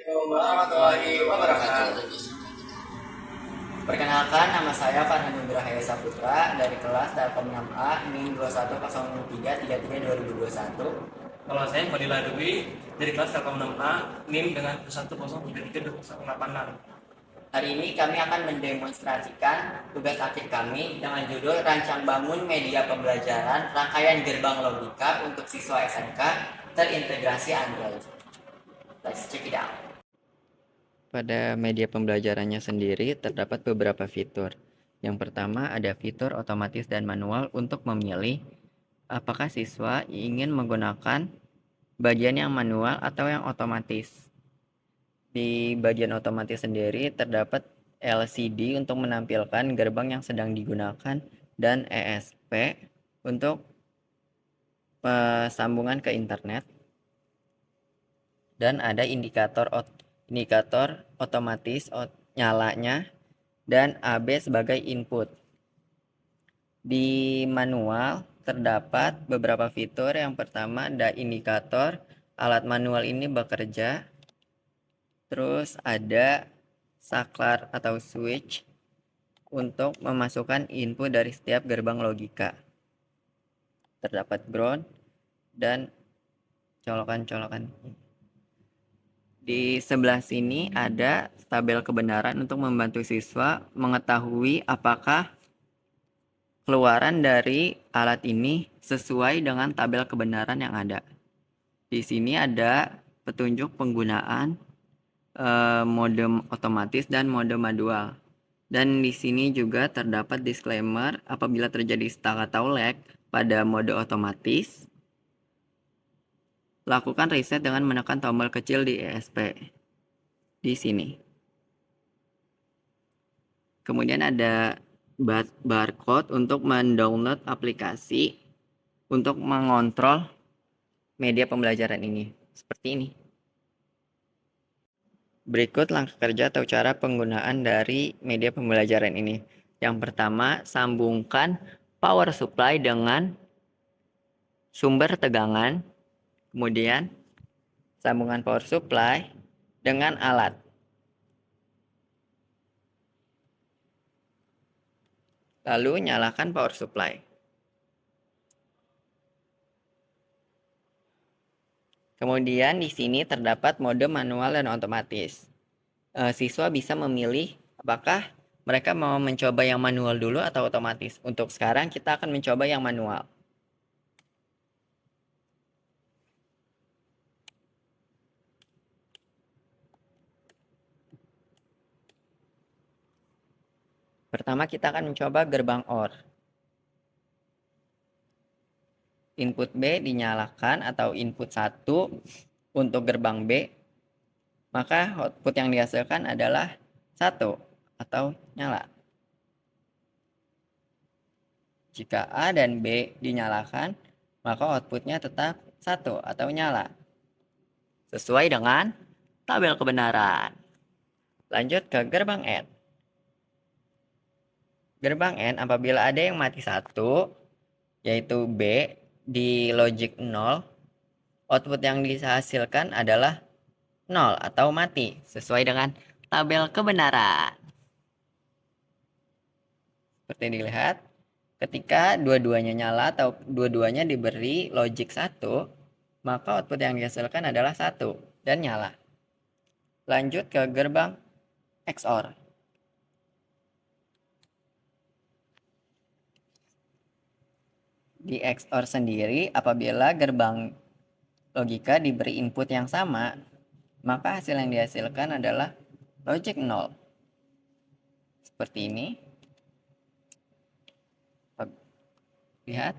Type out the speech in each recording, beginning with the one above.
Warahmatullahi wabarakatuh. Perkenalkan, nama saya Farhan Nugrahaya Saputra dari kelas Telkom 6A NIM 210333 2021. Kalau saya Fadila Dwi dari kelas Telkom 6A NIM dengan 1033286. Hari ini kami akan mendemonstrasikan tugas akhir kami dengan judul Rancang Bangun Media Pembelajaran Rangkaian Gerbang Logika untuk Siswa SMK Terintegrasi Android. Let's check it out. Pada media pembelajarannya sendiri terdapat beberapa fitur. Yang pertama ada fitur otomatis dan manual untuk memilih apakah siswa ingin menggunakan bagian yang manual atau yang otomatis. Di bagian otomatis sendiri terdapat LCD untuk menampilkan gerbang yang sedang digunakan dan ESP untuk sambungan ke internet. Dan ada indikator otomatis nyalanya dan AB sebagai input. Di manual terdapat beberapa fitur. Yang pertama ada indikator alat manual ini bekerja. Terus ada saklar atau switch untuk memasukkan input dari setiap gerbang logika. Terdapat ground dan colokan-colokan. Di sebelah sini ada tabel kebenaran untuk membantu siswa mengetahui apakah keluaran dari alat ini sesuai dengan tabel kebenaran yang ada. Di sini ada petunjuk penggunaan mode otomatis dan mode manual. Dan di sini juga terdapat disclaimer apabila terjadi stuck atau lag pada mode otomatis, lakukan reset dengan menekan tombol kecil di ESP di sini. Kemudian ada barcode untuk mendownload aplikasi untuk mengontrol media pembelajaran ini. Seperti ini. Berikut langkah kerja atau cara penggunaan dari media pembelajaran ini. Yang pertama, sambungkan power supply dengan sumber tegangan. Kemudian, sambungan power supply dengan alat. Lalu, nyalakan power supply. Kemudian, di sini terdapat mode manual dan otomatis. Siswa bisa memilih apakah mereka mau mencoba yang manual dulu atau otomatis. Untuk sekarang kita akan mencoba yang manual. Pertama kita akan mencoba gerbang OR. Input B dinyalakan atau input 1 untuk gerbang B. Maka output yang dihasilkan adalah 1 atau nyala. Jika A dan B dinyalakan, maka outputnya tetap 1 atau nyala. Sesuai dengan tabel kebenaran. Lanjut ke gerbang N. Gerbang N apabila ada yang mati 1, yaitu B di logic 0, output yang dihasilkan adalah 0 atau mati, sesuai dengan tabel kebenaran. Seperti dilihat, ketika dua-duanya nyala atau dua-duanya diberi logic 1, maka output yang dihasilkan adalah 1 dan nyala. Lanjut ke gerbang XOR. Di XOR sendiri, apabila gerbang logika diberi input yang sama, maka hasil yang dihasilkan adalah logic 0. Seperti ini. Lihat,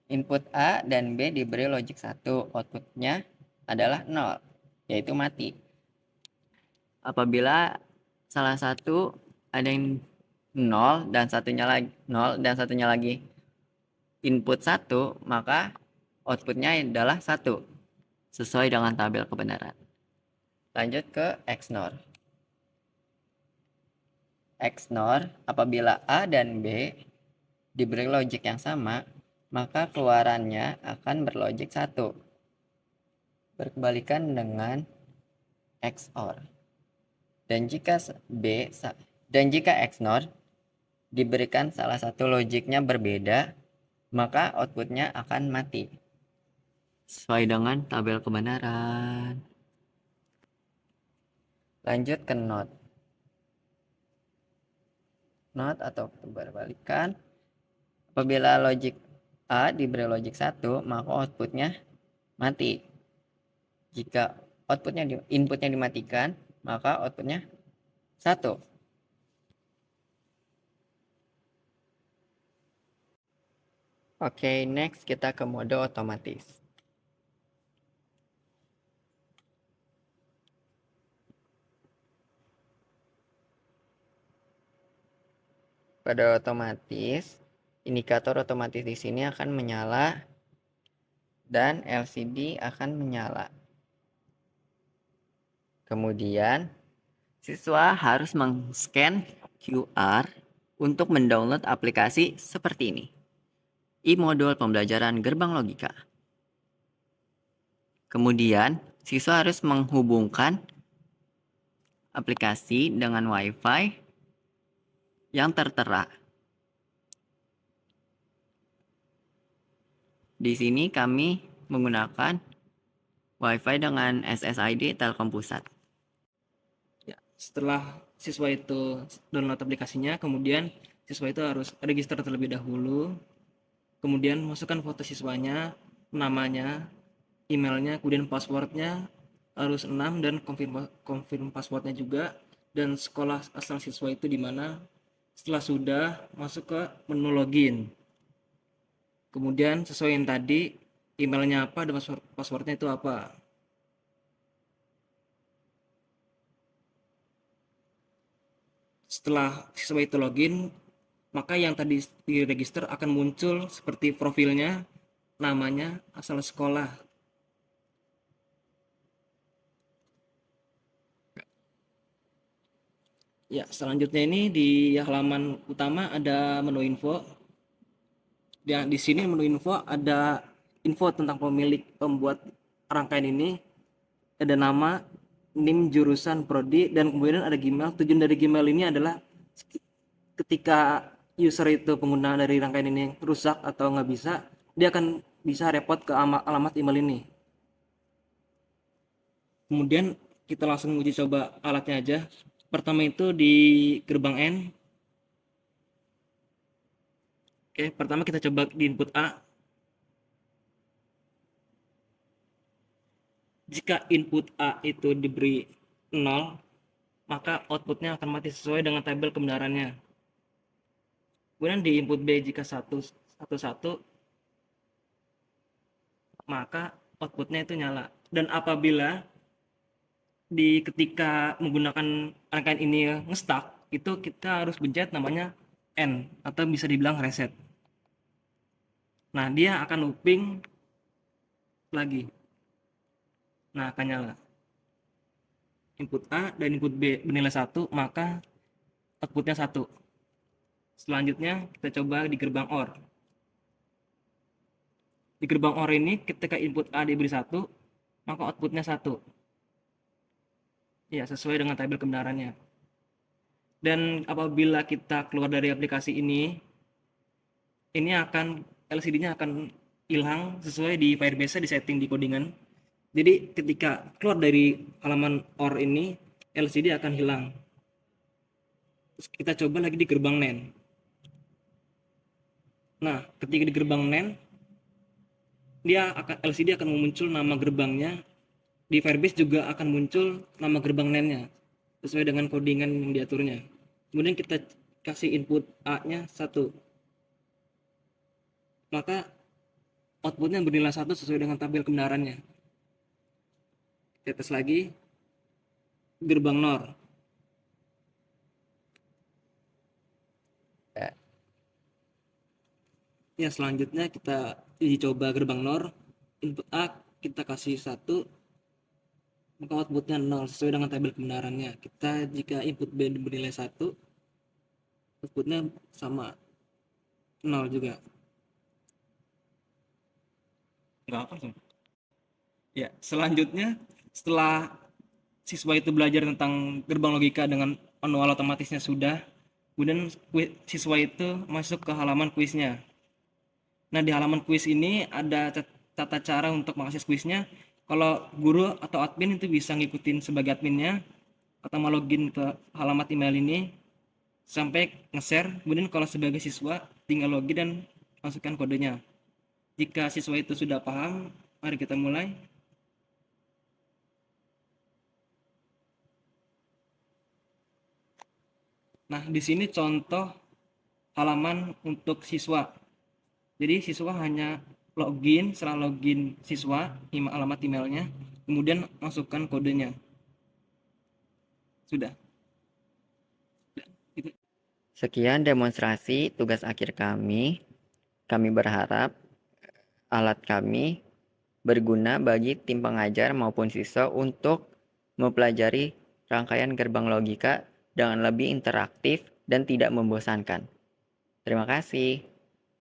input A dan B diberi logic 1, outputnya adalah 0, yaitu mati. Apabila salah satu ada yang 0 dan satunya lagi input 1, maka outputnya adalah 1, sesuai dengan tabel kebenaran. Lanjut ke XNOR. XNOR apabila A dan B diberi logic yang sama, maka keluarannya akan berlogic 1. Berkebalikan dengan XOR. Dan jika XNOR diberikan salah satu logiknya berbeda, maka outputnya akan mati sesuai dengan tabel kebenaran. Lanjut ke NOT. NOT atau perbalikan. Apabila logik A diberi logik 1, maka outputnya mati. Jika inputnya dimatikan, maka outputnya 1. Oke, next kita ke mode otomatis. Pada otomatis, indikator otomatis di sini akan menyala dan LCD akan menyala. Kemudian, siswa harus men-scan QR untuk mendownload aplikasi seperti ini. E-modul pembelajaran gerbang logika. Kemudian, siswa harus menghubungkan aplikasi dengan WiFi yang tertera. Di sini kami menggunakan WiFi dengan SSID Telkom Pusat. Ya, setelah siswa itu download aplikasinya, kemudian siswa itu harus register terlebih dahulu, kemudian masukkan foto siswanya, namanya, emailnya, kemudian passwordnya harus 6 dan confirm passwordnya juga, dan sekolah asal siswa itu di mana. Setelah sudah, masuk ke menu login. Kemudian sesuai yang tadi, emailnya apa dan passwordnya itu apa. Setelah siswa itu login, maka yang tadi diregister akan muncul seperti profilnya, namanya, asal sekolah. Ya, selanjutnya ini di halaman utama ada menu info. Dan di sini menu info ada info tentang pemilik pembuat rangkaian ini. Ada nama, NIM, jurusan, prodi, dan kemudian ada Gmail. Tujuan dari Gmail ini adalah ketika user itu pengguna dari rangkaian ini rusak atau nggak bisa, dia akan bisa repot ke alamat email ini. Kemudian kita langsung uji coba alatnya aja. Pertama itu di gerbang N. Oke, pertama kita coba di input A. Jika input A itu diberi 0, maka outputnya akan mati sesuai dengan tabel kebenarannya. Kemudian di input B jika 1, 1, maka outputnya itu nyala. Dan apabila ketika menggunakan rangkaian ini nge-stuck, itu kita harus pencet namanya N atau bisa dibilang reset. Nah, dia akan looping lagi. Nah, akan nyala. Input A dan input B bernilai 1, maka outputnya 1. Selanjutnya kita coba di gerbang OR. Di gerbang OR ini ketika input A diberi 1, maka outputnya 1. Ya, sesuai dengan tabel kebenarannya. Dan apabila kita keluar dari aplikasi ini akan LCD-nya akan hilang sesuai di Firebase di setting di codingan. Jadi ketika keluar dari halaman OR ini, LCD akan hilang. Terus kita coba lagi di gerbang NAND. Nah, ketika di gerbang NAND, LCD akan muncul nama gerbangnya. Di Firebase juga akan muncul nama gerbang NAND-nya sesuai dengan codingan yang diaturnya. Kemudian kita kasih input A-nya 1. Maka outputnya bernilai 1 sesuai dengan tabel kebenarannya. Kita tes lagi gerbang NOR. Ya, selanjutnya kita uji coba gerbang NOR. Input A kita kasih 1, maka outputnya 0 sesuai dengan tabel kebenarannya. Kita jika input B bernilai 1, outputnya sama 0 juga. Nggak apa sih. Ya, selanjutnya setelah siswa itu belajar tentang gerbang logika dengan manual otomatisnya sudah, kemudian siswa itu masuk ke halaman kuisnya. Nah, di halaman kuis ini ada tata cara untuk mengakses kuisnya. Kalau guru atau admin itu bisa ngikutin sebagai adminnya atau mau login ke alamat email ini sampai nge-share. Kemudian kalau sebagai siswa tinggal login dan masukkan kodenya. Jika siswa itu sudah paham, mari kita mulai. Nah, di sini contoh halaman untuk siswa. Jadi siswa hanya login, setelah login siswa, alamat emailnya, kemudian masukkan kodenya. Sudah. Itu. Sekian demonstrasi tugas akhir kami. Kami berharap alat kami berguna bagi tim pengajar maupun siswa untuk mempelajari rangkaian gerbang logika dengan lebih interaktif dan tidak membosankan. Terima kasih.